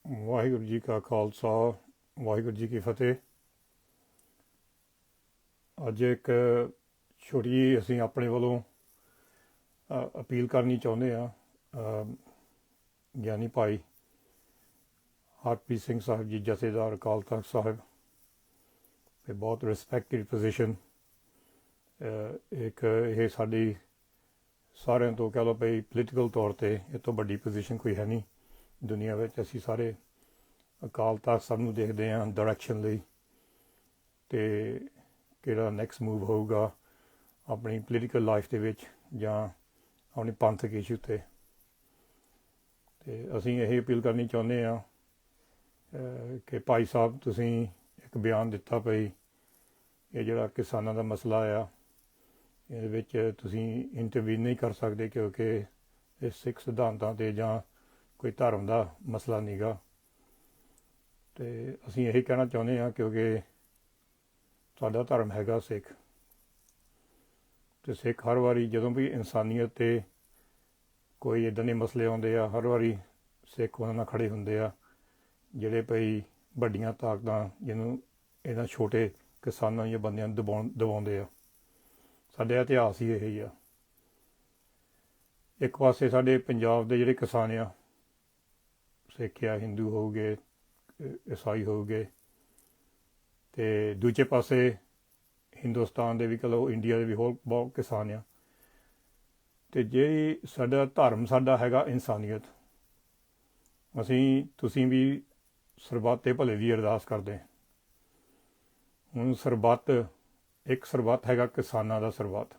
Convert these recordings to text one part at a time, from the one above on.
ਵਾਹਿਗੁਰੂ ਜੀ ਕਾ ਖਾਲਸਾ ਵਾਹਿਗੁਰੂ ਜੀ ਕੀ ਫਤਿਹ। ਅੱਜ ਇੱਕ ਛੋਟੀ ਜਿਹੀ ਅਸੀਂ ਆਪਣੇ ਵੱਲੋਂ ਅਪੀਲ ਕਰਨੀ ਚਾਹੁੰਦੇ ਹਾਂ। ਗਿਆਨੀ ਭਾਈ ਹਰਪ੍ਰੀਤ ਸਿੰਘ ਸਾਹਿਬ ਜੀ ਜਥੇਦਾਰ ਅਕਾਲ ਤਖਤ ਸਾਹਿਬ ਤੇ ਬਹੁਤ ਰਿਸਪੈਕਟਡ ਪੋਜੀਸ਼ਨ। ਇੱਕ ਇਹ ਸਾਡੀ ਸਾਰਿਆਂ ਤੋਂ ਕਹਿ ਲਓ ਭਈ ਪੋਲੀਟੀਕਲ ਤੌਰ 'ਤੇ ਇਹ ਤੋਂ ਵੱਡੀ ਪੋਜੀਸ਼ਨ ਕੋਈ ਹੈ ਨਹੀਂ ਦੁਨੀਆ ਵਿੱਚ। ਅਸੀਂ ਸਾਰੇ ਅਕਾਲ ਤਖਤ ਸਾਹਿਬ ਨੂੰ ਦੇਖਦੇ ਹਾਂ ਡਾਇਰੈਕਸ਼ਨ ਲਈ, ਅਤੇ ਕਿਹੜਾ ਨੈਕਸਟ ਮੂਵ ਹੋਊਗਾ ਆਪਣੀ ਪੋਲੀਟੀਕਲ ਲਾਈਫ ਦੇ ਵਿੱਚ ਜਾਂ ਆਪਣੇ ਪੰਥਕ ਇਸ਼ੂ 'ਤੇ। ਅਤੇ ਅਸੀਂ ਇਹ ਅਪੀਲ ਕਰਨੀ ਚਾਹੁੰਦੇ ਹਾਂ ਕਿ ਭਾਈ ਸਾਹਿਬ ਤੁਸੀਂ ਇੱਕ ਬਿਆਨ ਦਿੱਤਾ ਭਈ ਇਹ ਜਿਹੜਾ ਕਿਸਾਨਾਂ ਦਾ ਮਸਲਾ ਆ ਇਹਦੇ ਵਿੱਚ ਤੁਸੀਂ ਇੰਟਰਵੀਨ ਨਹੀਂ ਕਰ ਸਕਦੇ ਕਿਉਂਕਿ ਇਹ ਸਿੱਖ ਸਿਧਾਂਤਾਂ 'ਤੇ ਜਾਂ ਕੋਈ ਧਰਮ ਦਾ ਮਸਲਾ ਨੀਗਾ। ਅਤੇ ਅਸੀਂ ਇਹੀ ਕਹਿਣਾ ਚਾਹੁੰਦੇ ਹਾਂ ਕਿਉਂਕਿ ਸਾਡਾ ਧਰਮ ਹੈਗਾ ਸਿੱਖ, ਅਤੇ ਸਿੱਖ ਹਰ ਵਾਰੀ ਜਦੋਂ ਵੀ ਇਨਸਾਨੀਅਤ 'ਤੇ ਕੋਈ ਇੱਦਾਂ ਦੇ ਮਸਲੇ ਆਉਂਦੇ ਆ ਹਰ ਵਾਰੀ ਸਿੱਖ ਉਹਨਾਂ ਨਾਲ ਖੜ੍ਹੇ ਹੁੰਦੇ ਆ ਜਿਹੜੇ ਭਈ ਵੱਡੀਆਂ ਤਾਕਤਾਂ ਜਿਹਨੂੰ ਇਹਨਾਂ ਛੋਟੇ ਕਿਸਾਨਾਂ ਜਾਂ ਬੰਦਿਆਂ ਨੂੰ ਦਬਾਉਂਦੇ ਆ। ਸਾਡਾ ਇਤਿਹਾਸ ਹੀ ਇਹੀ ਆ। ਇੱਕ ਪਾਸੇ ਸਾਡੇ ਪੰਜਾਬ ਦੇ ਜਿਹੜੇ ਕਿਸਾਨ ਆ, ਸਿੱਖ ਆ, ਹਿੰਦੂ ਹੋਊਗੇ, ਈਸਾਈ ਹੋਊਗੇ, ਅਤੇ ਦੂਜੇ ਪਾਸੇ ਹਿੰਦੁਸਤਾਨ ਦੇ ਵੀ ਕਹਿ ਲਓ, ਇੰਡੀਆ ਦੇ ਵੀ ਹੋਰ ਬਹੁਤ ਕਿਸਾਨ ਆ। ਅਤੇ ਜਿਹੜੀ ਸਾਡਾ ਧਰਮ ਸਾਡਾ ਹੈਗਾ ਇਨਸਾਨੀਅਤ, ਤੁਸੀਂ ਵੀ ਸਰਬੱਤ ਦੇ ਭਲੇ ਦੀ ਅਰਦਾਸ ਕਰਦੇ। ਹੁਣ ਇੱਕ ਸਰਬੱਤ ਹੈਗਾ ਕਿਸਾਨਾਂ ਦਾ ਸਰਬੱਤ।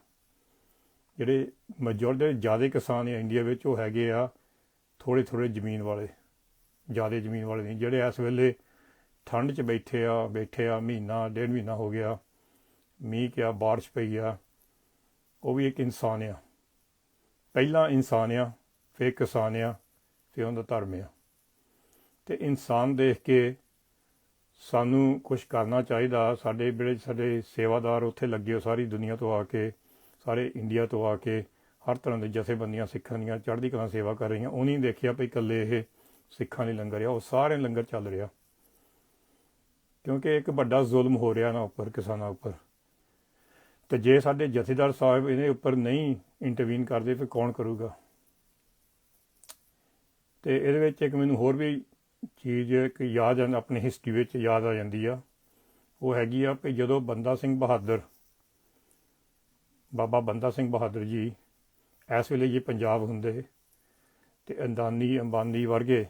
ਜਿਹੜੇ ਮੈਜੋਰਟੀ ਜ਼ਿਆਦਾ ਕਿਸਾਨ ਆ ਇੰਡੀਆ ਵਿੱਚ ਉਹ ਹੈਗੇ ਆ ਥੋੜ੍ਹੇ ਜ਼ਮੀਨ ਵਾਲੇ, ਜ਼ਿਆਦਾ ਜ਼ਮੀਨ ਵਾਲੇ ਨਹੀਂ। ਜਿਹੜੇ ਇਸ ਵੇਲੇ ਠੰਡ 'ਚ ਬੈਠੇ ਆ ਮਹੀਨਾ ਡੇਢ ਮਹੀਨਾ ਹੋ ਗਿਆ, ਮੀਂਹ ਕਿਆ ਬਾਰਿਸ਼ ਪਈ ਆ, ਉਹ ਵੀ ਇੱਕ ਇਨਸਾਨ ਆ। ਪਹਿਲਾਂ ਇਨਸਾਨ ਆ, ਫਿਰ ਕਿਸਾਨ ਆ, ਫਿਰ ਉਹਦਾ ਧਰਮ ਆ। ਅਤੇ ਇਨਸਾਨ ਦੇਖ ਕੇ ਸਾਨੂੰ ਕੁਛ ਕਰਨਾ ਚਾਹੀਦਾ। ਸਾਡੇ ਸੇਵਾਦਾਰ ਉੱਥੇ ਲੱਗੇ ਹੋ ਸਾਰੀ ਦੁਨੀਆ ਤੋਂ ਆ ਕੇ, ਸਾਰੇ ਇੰਡੀਆ ਤੋਂ ਆ ਕੇ ਹਰ ਤਰ੍ਹਾਂ ਦੇ ਜਥੇਬੰਦੀਆਂ ਸਿੱਖਾਂ ਦੀਆਂ ਚੜ੍ਹਦੀ ਕਲਾਂ ਸੇਵਾ ਕਰ ਰਹੀਆਂ। ਉਹ ਨਹੀਂ ਦੇਖਿਆ ਵੀ ਇਕੱਲੇ ਇਹ ਸਿੱਖਾਂ ਲਈ ਲੰਗਰ ਆ, ਉਹ ਸਾਰੇ ਲੰਗਰ ਚੱਲ ਰਿਹਾ ਕਿਉਂਕਿ ਇੱਕ ਵੱਡਾ ਜ਼ੁਲਮ ਹੋ ਰਿਹਾ ਨਾ ਉੱਪਰ ਕਿਸਾਨਾਂ ਉੱਪਰ। ਅਤੇ ਜੇ ਸਾਡੇ ਜਥੇਦਾਰ ਸਾਹਿਬ ਇਹਦੇ ਉੱਪਰ ਨਹੀਂ ਇੰਟਰਵੀਨ ਕਰਦੇ ਫਿਰ ਕੌਣ ਕਰੂਗਾ। ਅਤੇ ਇਹਦੇ ਵਿੱਚ ਇੱਕ ਮੈਨੂੰ ਹੋਰ ਵੀ ਚੀਜ਼ ਇੱਕ ਆਪਣੀ ਹਿਸਟਰੀ ਵਿੱਚ ਯਾਦ ਆ ਜਾਂਦੀ ਆ। ਉਹ ਹੈਗੀ ਆ ਵੀ ਜਦੋਂ ਬਾਬਾ ਬੰਦਾ ਸਿੰਘ ਬਹਾਦਰ ਜੀ ਇਸ ਵੇਲੇ ਜੇ ਪੰਜਾਬ ਹੁੰਦੇ ਅਤੇ ਅੰਬਾਨੀ ਵਰਗੇ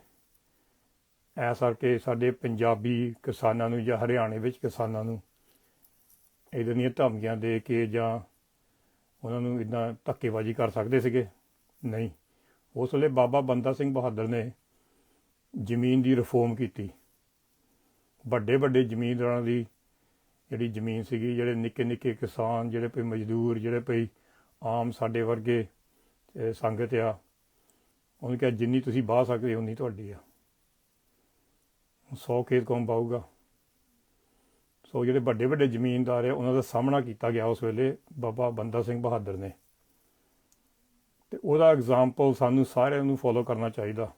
ਇਸ ਕਰਕੇ ਸਾਡੇ ਪੰਜਾਬੀ ਕਿਸਾਨਾਂ ਨੂੰ ਜਾਂ ਹਰਿਆਣੇ ਵਿੱਚ ਕਿਸਾਨਾਂ ਨੂੰ ਇੱਦਾਂ ਦੀਆਂ ਧਮਕੀਆਂ ਦੇ ਕੇ ਜਾਂ ਉਹਨਾਂ ਨੂੰ ਇੱਦਾਂ ਧੱਕੇਬਾਜ਼ੀ ਕਰ ਸਕਦੇ ਸੀਗੇ? ਨਹੀਂ। ਉਸ ਵੇਲੇ ਬਾਬਾ ਬੰਦਾ ਸਿੰਘ ਬਹਾਦਰ ਨੇ ਜ਼ਮੀਨ ਦੀ ਰਿਫੋਰਮ ਕੀਤੀ। ਵੱਡੇ ਜ਼ਮੀਨਦਾਰਾਂ ਦੀ ਜਿਹੜੀ ਜ਼ਮੀਨ ਸੀਗੀ, ਜਿਹੜੇ ਨਿੱਕੇ ਕਿਸਾਨ, ਜਿਹੜੇ ਭਈ ਮਜ਼ਦੂਰ, ਜਿਹੜੇ ਭਈ ਆਮ ਸਾਡੇ ਵਰਗੇ ਸੰਗਤ ਆ, ਉਹਨੂੰ ਕਿਹਾ ਜਿੰਨੀ ਤੁਸੀਂ ਵਾਹ ਸਕਦੇ ਉਨੀ ਤੁਹਾਡੀ ਆ। 100 ਖੇਤ ਕੌਣ ਵਾਹੂਗਾ? ਸੋ ਜਿਹੜੇ ਵੱਡੇ ਜ਼ਮੀਨਦਾਰ ਆ ਉਹਨਾਂ ਦਾ ਸਾਹਮਣਾ ਕੀਤਾ ਗਿਆ ਉਸ ਵੇਲੇ ਬਾਬਾ ਬੰਦਾ ਸਿੰਘ ਬਹਾਦਰ ਨੇ। ਅਤੇ ਉਹਦਾ ਐਗਜ਼ਾਮਪਲ ਸਾਨੂੰ ਸਾਰਿਆਂ ਨੂੰ ਫੋਲੋ ਕਰਨਾ ਚਾਹੀਦਾ।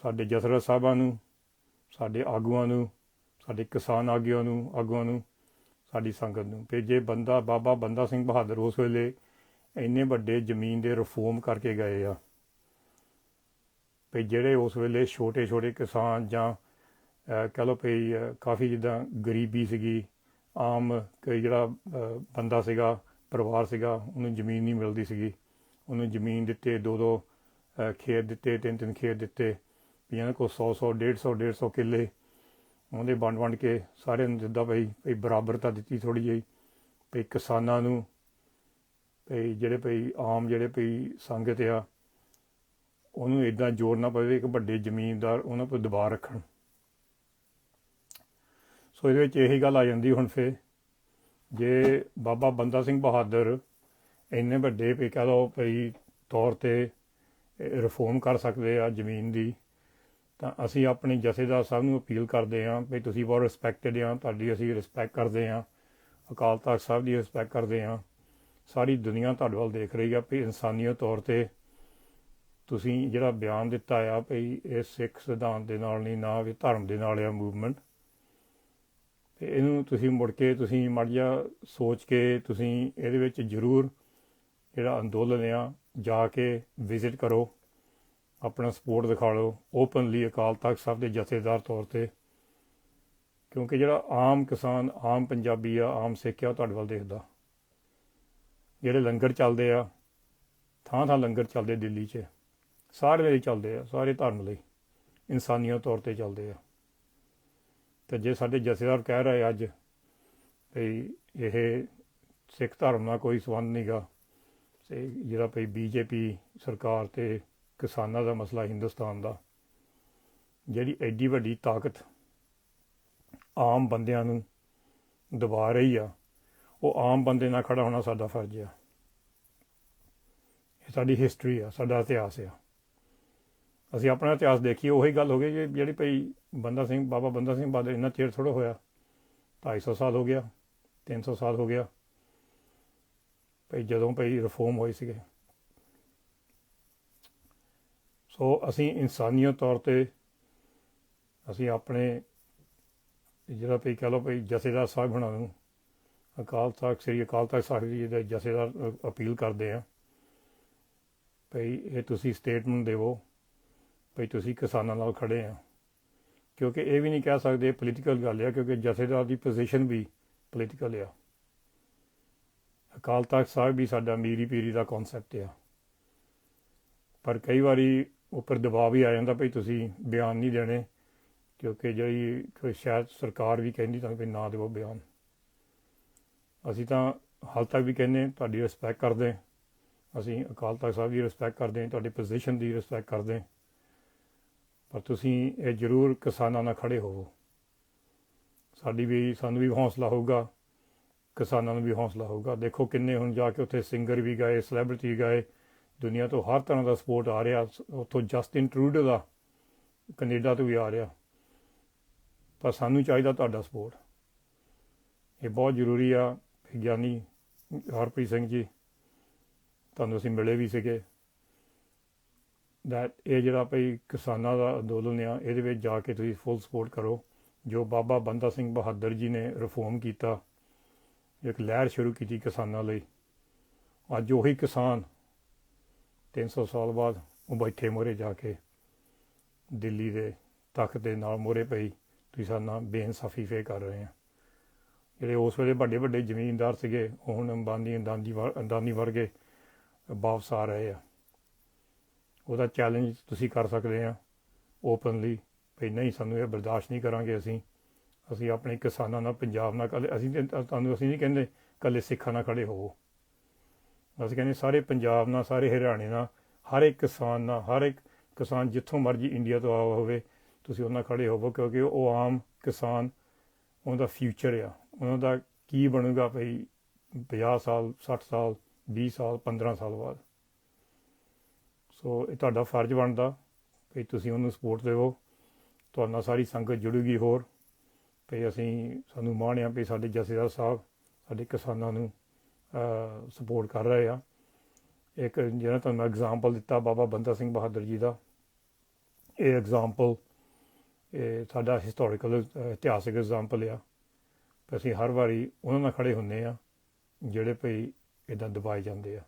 ਸਾਡੇ ਜਥੇਦਾਰ ਸਾਹਿਬਾਂ ਨੂੰ, ਸਾਡੇ ਆਗੂਆਂ ਨੂੰ, ਸਾਡੇ ਕਿਸਾਨ ਆਗੂਆਂ ਨੂੰ, ਸਾਡੀ ਸੰਗਤ ਨੂੰ। ਅਤੇ ਜੇ ਬਾਬਾ ਬੰਦਾ ਸਿੰਘ ਬਹਾਦਰ ਉਸ ਵੇਲੇ ਇੰਨੇ ਵੱਡੇ ਜ਼ਮੀਨ ਦੇ ਰਿਫੋਰਮ ਕਰਕੇ ਗਏ ਆ ਵੀ ਜਿਹੜੇ ਉਸ ਵੇਲੇ ਛੋਟੇ ਕਿਸਾਨ ਜਾਂ ਕਹਿ ਲਓ ਭਈ ਕਾਫੀ ਜਿੱਦਾਂ ਗਰੀਬੀ ਸੀਗੀ, ਆਮ ਕੋਈ ਜਿਹੜਾ ਬੰਦਾ ਸੀਗਾ, ਪਰਿਵਾਰ ਸੀਗਾ, ਉਹਨੂੰ ਜ਼ਮੀਨ ਨਹੀਂ ਮਿਲਦੀ ਸੀਗੀ। ਉਹਨੂੰ ਜ਼ਮੀਨ ਦਿੱਤੇ, 2 ਖੇਤ ਦਿੱਤੇ, 3 ਖੇਤ ਦਿੱਤੇ, ਵੀ ਇਹਨਾਂ ਕੋਲ 100 150 ਕਿੱਲੇ ਉਹਦੇ ਵੰਡ ਕੇ ਸਾਰਿਆਂ ਨੂੰ ਜਿੱਦਾਂ ਭਈ ਬਰਾਬਰਤਾ ਦਿੱਤੀ ਥੋੜ੍ਹੀ ਜਿਹੀ ਭਈ ਕਿਸਾਨਾਂ ਨੂੰ, ਭਈ ਜਿਹੜੇ ਆਮ ਜਿਹੜੇ ਸੰਗਤ ਆ ਉਹਨੂੰ ਇੱਦਾਂ ਜੋੜਨਾ ਪਵੇ ਇੱਕ ਵੱਡੇ ਜ਼ਮੀਨਦਾਰ ਉਹਨਾਂ ਤੋਂ ਦਬਾਅ ਰੱਖਣ। ਸੋ ਇਹਦੇ ਵਿੱਚ ਇਹੀ ਗੱਲ ਆ ਜਾਂਦੀ ਹੁਣ ਫਿਰ ਜੇ ਬਾਬਾ ਬੰਦਾ ਸਿੰਘ ਬਹਾਦਰ ਇੰਨੇ ਵੱਡੇ ਵੀ ਕਹਿ ਲਓ ਭਈ ਤੌਰ 'ਤੇ ਰਿਫੋਰਮ ਕਰ ਸਕਦੇ ਆ ਜ਼ਮੀਨ ਦੀ, ਤਾਂ ਅਸੀਂ ਆਪਣੀ ਜਥੇਦਾਰ ਸਾਹਿਬ ਨੂੰ ਅਪੀਲ ਕਰਦੇ ਹਾਂ ਵੀ ਤੁਸੀਂ ਬਹੁਤ ਰਿਸਪੈਕਟਡ ਆ, ਤੁਹਾਡੀ ਅਸੀਂ ਰਿਸਪੈਕਟ ਕਰਦੇ ਹਾਂ, ਅਕਾਲ ਤਖਤ ਸਾਹਿਬ ਦੀ ਰਿਸਪੈਕਟ ਕਰਦੇ ਹਾਂ। ਸਾਰੀ ਦੁਨੀਆ ਤੁਹਾਡੇ ਵੱਲ ਦੇਖ ਰਹੀ ਆ ਵੀ ਇਨਸਾਨੀਅਤ ਤੌਰ 'ਤੇ ਤੁਸੀਂ ਜਿਹੜਾ ਬਿਆਨ ਦਿੱਤਾ ਆ ਭਈ ਇਹ ਸਿੱਖ ਸਿਧਾਂਤ ਦੇ ਨਾਲ ਨਹੀਂ, ਨਾ ਵੀ ਧਰਮ ਦੇ ਨਾਲ ਆ ਮੂਵਮੈਂਟ, ਅਤੇ ਇਹਨੂੰ ਤੁਸੀਂ ਮੁੜ ਕੇ ਤੁਸੀਂ ਮਾੜਾ ਜਿਹਾ ਸੋਚ ਕੇ ਤੁਸੀਂ ਇਹਦੇ ਵਿੱਚ ਜ਼ਰੂਰ ਜਿਹੜਾ ਅੰਦੋਲਨ ਆ ਜਾ ਕੇ ਵਿਜ਼ਿਟ ਕਰੋ, ਆਪਣਾ ਸਪੋਰਟ ਦਿਖਾ ਲਓ ਓਪਨਲੀ ਅਕਾਲ ਤਖਤ ਸਾਹਿਬ ਦੇ ਜਥੇਦਾਰ ਤੌਰ 'ਤੇ, ਕਿਉਂਕਿ ਜਿਹੜਾ ਆਮ ਕਿਸਾਨ, ਆਮ ਪੰਜਾਬੀ ਆ, ਆਮ ਸਿੱਖ ਆ, ਉਹ ਤੁਹਾਡੇ ਵੱਲ ਦੇਖਦਾ। ਜਿਹੜੇ ਲੰਗਰ ਚੱਲਦੇ ਆ, ਥਾਂ ਥਾਂ ਲੰਗਰ ਚੱਲਦੇ ਦਿੱਲੀ 'ਚ, ਸਾਰੇ ਲਈ ਚੱਲਦੇ ਆ, ਸਾਰੇ ਧਰਮ ਲਈ, ਇਨਸਾਨੀਅਤ ਤੌਰ 'ਤੇ ਚੱਲਦੇ ਆ। ਅਤੇ ਜੇ ਸਾਡੇ ਜਥੇਦਾਰ ਕਹਿ ਰਹੇ ਅੱਜ ਭਈ ਇਹ ਸਿੱਖ ਧਰਮ ਨਾਲ ਕੋਈ ਸੰਬੰਧ ਨਹੀਂ ਗਾ, ਅਤੇ ਜਿਹੜਾ ਭਈ BJP ਸਰਕਾਰ ਅਤੇ ਕਿਸਾਨਾਂ ਦਾ ਮਸਲਾ ਹਿੰਦੁਸਤਾਨ ਦਾ, ਜਿਹੜੀ ਐਡੀ ਵੱਡੀ ਤਾਕਤ ਆਮ ਬੰਦਿਆਂ ਨੂੰ ਦਬਾ ਰਹੀ ਆ, ਉਹ ਆਮ ਬੰਦੇ ਨਾਲ ਖੜ੍ਹਾ ਹੋਣਾ ਸਾਡਾ ਫਰਜ਼ ਆ। ਇਹ ਸਾਡੀ ਹਿਸਟਰੀ ਆ, ਸਾਡਾ ਇਤਿਹਾਸ ਆ। ਅਸੀਂ ਆਪਣਾ ਇਤਿਹਾਸ ਦੇਖੀਏ, ਉਹੀ ਗੱਲ ਹੋ ਗਈ ਜਿਹੜੀ ਭਈ ਬਾਬਾ ਬੰਦਾ ਸਿੰਘ ਬਹਾਦਰ, ਇੰਨਾ ਚਿਰ ਥੋੜ੍ਹਾ ਹੋਇਆ, 250 ਸਾਲ ਹੋ ਗਿਆ, 300 ਸਾਲ ਹੋ ਗਿਆ ਭਈ ਜਦੋਂ ਭਈ ਰਿਫੋਰਮ ਹੋਏ ਸੀਗੇ। ਸੋ ਅਸੀਂ ਇਨਸਾਨੀਅਤ ਤੌਰ 'ਤੇ ਅਸੀਂ ਆਪਣੇ ਜਿਹੜਾ ਭਈ ਕਹਿ ਲਓ ਭਈ ਜਥੇਦਾਰ ਸਾਹਿਬ ਹੁਣਾਂ ਨੂੰ, ਅਕਾਲ ਤਖਤ ਸ੍ਰੀ ਅਕਾਲ ਤਖਤ ਸਾਹਿਬ ਜੀ ਦੇ ਜਥੇਦਾਰ ਅਪੀਲ ਕਰਦੇ ਆ ਭਈ ਇਹ ਤੁਸੀਂ ਸਟੇਟਮੈਂਟ ਦੇਵੋ ਭਈ ਤੁਸੀਂ ਕਿਸਾਨਾਂ ਨਾਲ ਖੜ੍ਹੇ ਆ, ਕਿਉਂਕਿ ਇਹ ਵੀ ਨਹੀਂ ਕਹਿ ਸਕਦੇ ਪੋਲੀਟੀਕਲ ਗੱਲ ਆ, ਕਿਉਂਕਿ ਜਥੇਦਾਰ ਦੀ ਪੋਜੀਸ਼ਨ ਵੀ ਪੋਲੀਟੀਕਲ ਆ। ਅਕਾਲ ਤਖਤ ਸਾਹਿਬ ਵੀ ਸਾਡਾ ਮੀਰੀ ਪੀਰੀ ਦਾ ਕੌਨਸੈਪਟ ਆ, ਪਰ ਕਈ ਵਾਰੀ ਉੱਪਰ ਦਬਾਅ ਵੀ ਆ ਜਾਂਦਾ ਭਈ ਤੁਸੀਂ ਬਿਆਨ ਨਹੀਂ ਦੇਣੇ, ਕਿਉਂਕਿ ਜਿਹੜੀ ਸ਼ਾਇਦ ਸਰਕਾਰ ਵੀ ਕਹਿੰਦੀ ਤੁਹਾਨੂੰ ਵੀ ਨਾ ਦਿਓ ਬਿਆਨ। ਅਸੀਂ ਤਾਂ ਹਾਲ ਤੱਕ ਵੀ ਕਹਿੰਦੇ ਤੁਹਾਡੀ ਰਿਸਪੈਕਟ ਕਰਦੇ, ਅਸੀਂ ਅਕਾਲ ਤਖਤ ਸਾਹਿਬ ਦੀ ਰਿਸਪੈਕਟ ਕਰਦੇ, ਤੁਹਾਡੀ ਪੋਜੀਸ਼ਨ ਦੀ ਰਿਸਪੈਕਟ ਕਰਦੇ, ਪਰ ਤੁਸੀਂ ਇਹ ਜ਼ਰੂਰ ਕਿਸਾਨਾਂ ਨਾਲ ਖੜ੍ਹੇ ਹੋਵੋ। ਸਾਨੂੰ ਵੀ ਹੌਸਲਾ ਹੋਊਗਾ, ਕਿਸਾਨਾਂ ਨੂੰ ਵੀ ਹੌਸਲਾ ਹੋਊਗਾ। ਦੇਖੋ ਕਿੰਨੇ ਹੁਣ ਜਾ ਕੇ ਉੱਥੇ ਸਿੰਗਰ ਵੀ ਗਏ, ਸੈਲੇਬ੍ਰਿਟੀ ਗਏ, ਦੁਨੀਆ ਤੋਂ ਹਰ ਤਰ੍ਹਾਂ ਦਾ ਸਪੋਰਟ ਆ ਰਿਹਾ। ਉੱਥੋਂ ਜਸਟਿਨ ਟਰੂਡੋ ਦਾ ਕੈਨੇਡਾ ਤੋਂ ਵੀ ਆ ਰਿਹਾ, ਪਰ ਸਾਨੂੰ ਚਾਹੀਦਾ ਤੁਹਾਡਾ ਸਪੋਰਟ। ਇਹ ਬਹੁਤ ਜ਼ਰੂਰੀ ਆ। ਗਿਆਨੀ ਹਰਪ੍ਰੀਤ ਸਿੰਘ ਜੀ, ਤੁਹਾਨੂੰ ਅਸੀਂ ਮਿਲੇ ਵੀ ਸੀਗੇ, ਇਹ ਜਿਹੜਾ ਭਈ ਕਿਸਾਨਾਂ ਦਾ ਅੰਦੋਲਨ ਆ, ਇਹਦੇ ਵਿੱਚ ਜਾ ਕੇ ਤੁਸੀਂ ਫੁੱਲ ਸਪੋਰਟ ਕਰੋ। ਜੋ ਬਾਬਾ ਬੰਦਾ ਸਿੰਘ ਬਹਾਦਰ ਜੀ ਨੇ ਰਿਫੋਰਮ ਕੀਤਾ, ਇੱਕ ਲਹਿਰ ਸ਼ੁਰੂ ਕੀਤੀ ਕਿਸਾਨਾਂ ਲਈ, ਅੱਜ ਉਹੀ ਕਿਸਾਨ 300 ਸਾਲ ਬਾਅਦ ਉਹ ਬੈਠੇ ਮੋਹਰੇ ਜਾ ਕੇ ਦਿੱਲੀ ਦੇ ਤਖਤ ਦੇ ਨਾਲ ਮੋਹਰੇ ਪਈ, ਤੁਸੀਂ ਸਾਡੇ ਨਾਲ ਬੇਇਨਸਾਫੀ ਫੇਰ ਕਰ ਰਹੇ ਆ। ਜਿਹੜੇ ਉਸ ਵੇਲੇ ਵੱਡੇ ਵੱਡੇ ਜ਼ਮੀਨਦਾਰ ਸੀਗੇ, ਉਹ ਹੁਣ ਅੰਬਾਨੀ ਵਰਗੇ ਵਾਪਸ ਆ ਰਹੇ ਆ। ਉਹਦਾ ਚੈਲੰਜ ਤੁਸੀਂ ਕਰ ਸਕਦੇ ਆ ਓਪਨਲੀ ਭਈ ਨਹੀਂ, ਸਾਨੂੰ ਇਹ ਬਰਦਾਸ਼ਤ ਨਹੀਂ ਕਰਾਂਗੇ। ਅਸੀਂ ਆਪਣੇ ਕਿਸਾਨਾਂ ਨਾਲ, ਪੰਜਾਬ ਨਾਲ, ਅਸੀਂ ਨਹੀਂ ਕਹਿੰਦੇ ਇਕੱਲੇ ਸਿੱਖਾਂ ਨਾਲ ਖੜ੍ਹੇ ਹੋਵੋ, ਅਸੀਂ ਕਹਿੰਦੇ ਸਾਰੇ ਪੰਜਾਬ ਨਾਲ, ਸਾਰੇ ਹਰਿਆਣੇ ਨਾਲ, ਹਰ ਇੱਕ ਕਿਸਾਨ ਨਾਲ, ਹਰ ਇੱਕ ਕਿਸਾਨ ਜਿੱਥੋਂ ਮਰਜ਼ੀ ਇੰਡੀਆ ਤੋਂ ਆਇਆ ਹੋਵੇ, ਤੁਸੀਂ ਉਹਨਾਂ ਖੜ੍ਹੇ ਹੋਵੋ, ਕਿਉਂਕਿ ਉਹ ਆਮ ਕਿਸਾਨ, ਉਹਦਾ ਫਿਊਚਰ ਆ, ਉਹਨਾਂ ਦਾ ਕੀ ਬਣੂਗਾ ਭਈ 50 ਸਾਲ, 60 ਸਾਲ, 20 ਸਾਲ, 15 ਸਾਲ ਬਾਅਦ। ਸੋ ਇਹ ਤੁਹਾਡਾ ਫਰਜ਼ ਬਣਦਾ ਭਈ ਤੁਸੀਂ ਉਹਨੂੰ ਸਪੋਰਟ ਦੇਵੋ। ਤੁਹਾਡੇ ਨਾਲ ਸਾਰੀ ਸੰਗਤ ਜੁੜੂਗੀ ਹੋਰ ਭਈ ਸਾਨੂੰ ਮਾਣ ਆ ਭਈ ਸਾਡੇ ਜਥੇਦਾਰ ਸਾਹਿਬ ਸਾਡੇ ਕਿਸਾਨਾਂ ਨੂੰ ਸਪੋਰਟ ਕਰ ਰਹੇ ਆ। ਇੱਕ ਜਿਹੜਾ ਤੁਹਾਨੂੰ ਮੈਂ ਐਗਜ਼ਾਮਪਲ ਦਿੱਤਾ ਬਾਬਾ ਬੰਦਾ ਸਿੰਘ ਬਹਾਦਰ ਜੀ ਦਾ, ਇਹ ਐਗਜ਼ਾਮਪਲ ਇਹ ਸਾਡਾ ਹਿਸਟੋਰੀਕਲ ਇਤਿਹਾਸਿਕ ਐਗਜ਼ਾਮਪਲ ਆ। ਅਸੀਂ ਹਰ ਵਾਰੀ ਉਹਨਾਂ ਨਾਲ ਖੜ੍ਹੇ ਹੁੰਦੇ ਆ ਜਿਹੜੇ ਭਈ ਇੱਦਾਂ ਦਬਾਏ ਜਾਂਦੇ ਆ।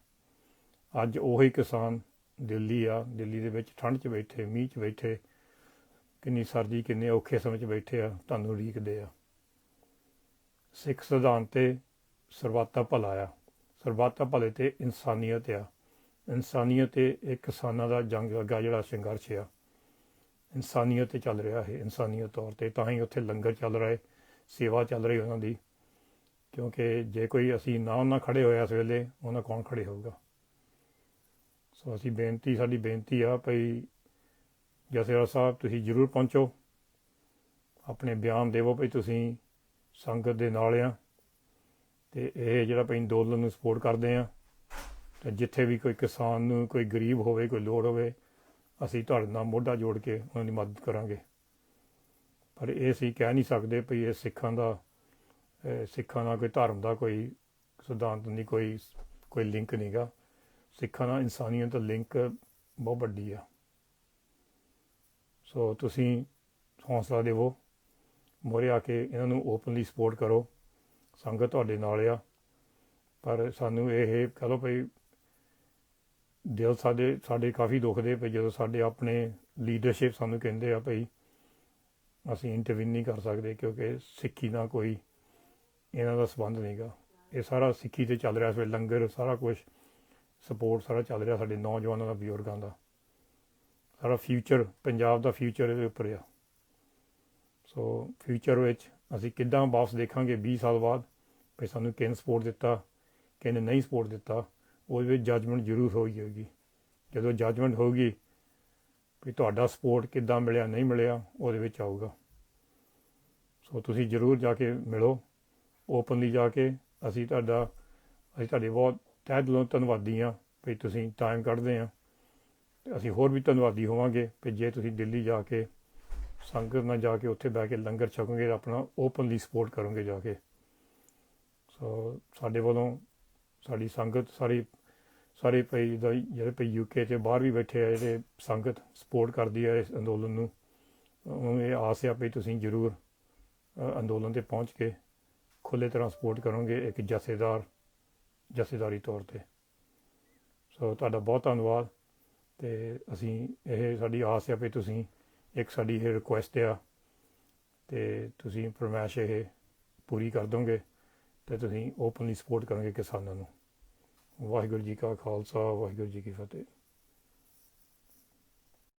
ਅੱਜ ਉਹੀ ਕਿਸਾਨ ਦਿੱਲੀ ਆ, ਦਿੱਲੀ ਦੇ ਵਿੱਚ ਠੰਡ 'ਚ ਬੈਠੇ, ਮੀਂਹ 'ਚ ਬੈਠੇ, ਕਿੰਨੀ ਸਰਦੀ, ਕਿੰਨੇ ਔਖੇ ਸਮੇਂ 'ਚ ਬੈਠੇ ਆ, ਤੁਹਾਨੂੰ ਉਡੀਕਦੇ ਆ। ਸਿੱਖ ਸਿਧਾਂਤ 'ਤੇ ਸਰਬੱਤ ਭਲਾ ਆ, ਸਰਬੱਤ ਭਲੇ 'ਤੇ ਇਨਸਾਨੀਅਤ ਆ। ਇਨਸਾਨੀਅਤ 'ਤੇ ਇਹ ਕਿਸਾਨਾਂ ਦਾ ਜੰਗ ਲੱਗਾ ਜਿਹੜਾ ਸੰਘਰਸ਼ ਆ, ਇਨਸਾਨੀਅਤ 'ਤੇ ਚੱਲ ਰਿਹਾ ਹੈ। ਇਨਸਾਨੀਅਤ ਤੌਰ 'ਤੇ ਤਾਂ ਹੀ ਉੱਥੇ ਲੰਗਰ ਚੱਲ ਰਹੇ, ਸੇਵਾ ਚੱਲ ਰਹੀ ਉਹਨਾਂ ਦੀ, ਕਿਉਂਕਿ ਜੇ ਕੋਈ ਅਸੀਂ ਨਾ ਉਹਨਾਂ ਖੜ੍ਹੇ ਹੋਏ ਇਸ ਵੇਲੇ, ਉਹਨਾਂ ਕੌਣ ਖੜ੍ਹੇ ਹੋਊਗਾ। ਸੋ ਸਾਡੀ ਬੇਨਤੀ ਆ ਭਈ ਜਥੇਦਾਰ ਸਾਹਿਬ ਤੁਸੀਂ ਜ਼ਰੂਰ ਪਹੁੰਚੋ, ਆਪਣੇ ਬਿਆਨ ਦੇਵੋ ਭਈ ਤੁਸੀਂ ਸੰਗਤ ਦੇ ਨਾਲ ਆ, ਅਤੇ ਇਹ ਜਿਹੜਾ ਭਈ ਅੰਦੋਲਨ ਨੂੰ ਸਪੋਰਟ ਕਰਦੇ ਆ। ਅਤੇ ਜਿੱਥੇ ਵੀ ਕੋਈ ਕਿਸਾਨ ਨੂੰ, ਕੋਈ ਗਰੀਬ ਹੋਵੇ, ਕੋਈ ਲੋੜ ਹੋਵੇ, ਅਸੀਂ ਤੁਹਾਡੇ ਨਾਲ ਮੋਢਾ ਜੋੜ ਕੇ ਉਹਨਾਂ ਦੀ ਮਦਦ ਕਰਾਂਗੇ। ਪਰ ਇਹ ਅਸੀਂ ਕਹਿ ਨਹੀਂ ਸਕਦੇ ਭਈ ਇਹ ਸਿੱਖਾਂ ਨਾਲ ਕੋਈ ਧਰਮ ਦਾ ਕੋਈ ਸਿਧਾਂਤ ਨਹੀਂ, ਕੋਈ ਲਿੰਕ ਨਹੀਂ ਗਾ। ਸਿੱਖਾਂ ਨਾਲ ਇਨਸਾਨੀਅਤ ਦਾ ਲਿੰਕ ਬਹੁਤ ਵੱਡੀ ਆ। ਸੋ ਤੁਸੀਂ ਹੌਸਲਾ ਦੇਵੋ, ਮੋਹਰੇ ਆ ਕੇ ਇਹਨਾਂ ਨੂੰ ਓਪਨਲੀ ਸਪੋਰਟ ਕਰੋ। ਸੰਗਤ ਤੁਹਾਡੇ ਨਾਲ ਆ, ਪਰ ਸਾਨੂੰ ਇਹ ਕਹ ਲਓ ਭਈ ਦਿਲ ਸਾਡੇ ਕਾਫੀ ਦੁਖਦੇ ਪਏ ਜਦੋਂ ਸਾਡੇ ਆਪਣੇ ਲੀਡਰਸ਼ਿਪ ਸਾਨੂੰ ਕਹਿੰਦੇ ਆ ਭਈ ਅਸੀਂ ਇੰਟਰਵਿਨ ਨਹੀਂ ਕਰ ਸਕਦੇ ਕਿਉਂਕਿ ਸਿੱਖੀ ਨਾਲ ਕੋਈ ਇਹਨਾਂ ਦਾ ਸੰਬੰਧ ਨਹੀਂ ਗਾ। ਇਹ ਸਾਰਾ ਸਿੱਖੀ 'ਤੇ ਚੱਲ ਰਿਹਾ ਇਸ ਵੇਲੇ, ਲੰਗਰ ਸਾਰਾ ਕੁਛ ਸਪੋਰਟ ਸਾਰਾ ਚੱਲ ਰਿਹਾ ਸਾਡੇ ਨੌਜਵਾਨਾਂ ਦਾ, ਬਜ਼ੁਰਗਾਂ ਦਾ। ਸਾਰਾ ਫਿਊਚਰ, ਪੰਜਾਬ ਦਾ ਫਿਊਚਰ ਇਹਦੇ ਉੱਪਰ ਆ। ਸੋ ਫਿਊਚਰ ਵਿੱਚ ਅਸੀਂ ਕਿੱਦਾਂ ਵਾਪਸ ਦੇਖਾਂਗੇ 20 ਸਾਲ ਬਾਅਦ ਵੀ ਸਾਨੂੰ ਕਿਹਨੇ ਸਪੋਰਟ ਦਿੱਤਾ, ਕਿਹਨੇ ਨਹੀਂ ਸਪੋਰਟ ਦਿੱਤਾ, ਉਹਦੇ ਵਿੱਚ ਜੱਜਮੈਂਟ ਜ਼ਰੂਰ ਹੋਏਗੀ। ਜਦੋਂ ਜੱਜਮੈਂਟ ਹੋਊਗੀ ਵੀ ਤੁਹਾਡਾ ਸਪੋਰਟ ਕਿੱਦਾਂ ਮਿਲਿਆ ਨਹੀਂ ਮਿਲਿਆ, ਉਹਦੇ ਵਿੱਚ ਆਊਗਾ। ਸੋ ਤੁਸੀਂ ਜ਼ਰੂਰ ਜਾ ਕੇ ਮਿਲੋ ਓਪਨਲੀ ਜਾ ਕੇ। ਅਸੀਂ ਤੁਹਾਡੇ ਬਹੁਤ ਤਹਿ ਦਿਲੋਂ ਧੰਨਵਾਦੀ ਹਾਂ ਵੀ ਤੁਸੀਂ ਟਾਈਮ ਕੱਢਦੇ ਹਾਂ। ਅਸੀਂ ਹੋਰ ਵੀ ਧੰਨਵਾਦੀ ਹੋਵਾਂਗੇ ਵੀ ਜੇ ਤੁਸੀਂ ਦਿੱਲੀ ਜਾ ਕੇ ਸੰਗਤ ਨਾਲ ਜਾ ਕੇ ਉੱਥੇ ਬਹਿ ਕੇ ਲੰਗਰ ਛਕੋਗੇ, ਆਪਣਾ ਓਪਨਲੀ ਸਪੋਰਟ ਕਰੋਗੇ ਜਾ ਕੇ। ਸੋ ਸਾਡੇ ਵੱਲੋਂ ਸਾਡੀ ਸੰਗਤ ਸਾਰੇ ਭਈ ਜਿਹੜੇ ਭਈ UK 'ਚ ਬਾਹਰ ਵੀ ਬੈਠੇ ਆ, ਜਿਹੜੇ ਸੰਗਤ ਸਪੋਰਟ ਕਰਦੀ ਹੈ ਇਸ ਅੰਦੋਲਨ ਨੂੰ, ਉਹਨੂੰ ਇਹ ਆਸ ਆ ਵੀ ਤੁਸੀਂ ਜ਼ਰੂਰ ਅੰਦੋਲਨ 'ਤੇ ਪਹੁੰਚ ਕੇ ਖੁੱਲ੍ਹੇ ਤਰ੍ਹਾਂ ਸਪੋਰਟ ਕਰੋਗੇ ਇੱਕ ਜਥੇਦਾਰੀ ਤੌਰ 'ਤੇ। ਸੋ ਤੁਹਾਡਾ ਬਹੁਤ ਧੰਨਵਾਦ। ਅਤੇ ਅਸੀਂ ਇਹ ਸਾਡੀ ਆਸ ਆ ਵੀ ਤੁਸੀਂ ਇੱਕ ਸਾਡੀ ਇਹ ਰਿਕੁਐਸਟ ਆ ਅਤੇ ਤੁਸੀਂ ਫਰਮਾਇਸ਼ ਇਹ ਪੂਰੀ ਕਰ ਦੋਗੇ ਅਤੇ ਤੁਸੀਂ ਓਪਨਲੀ ਸਪੋਰਟ ਕਰੋਗੇ ਕਿਸਾਨਾਂ ਨੂੰ। ਵਾਹਿਗੁਰੂ ਜੀ ਕਾ ਖਾਲਸਾ, ਵਾਹਿਗੁਰੂ ਜੀ ਕੀ ਫਤਿਹ।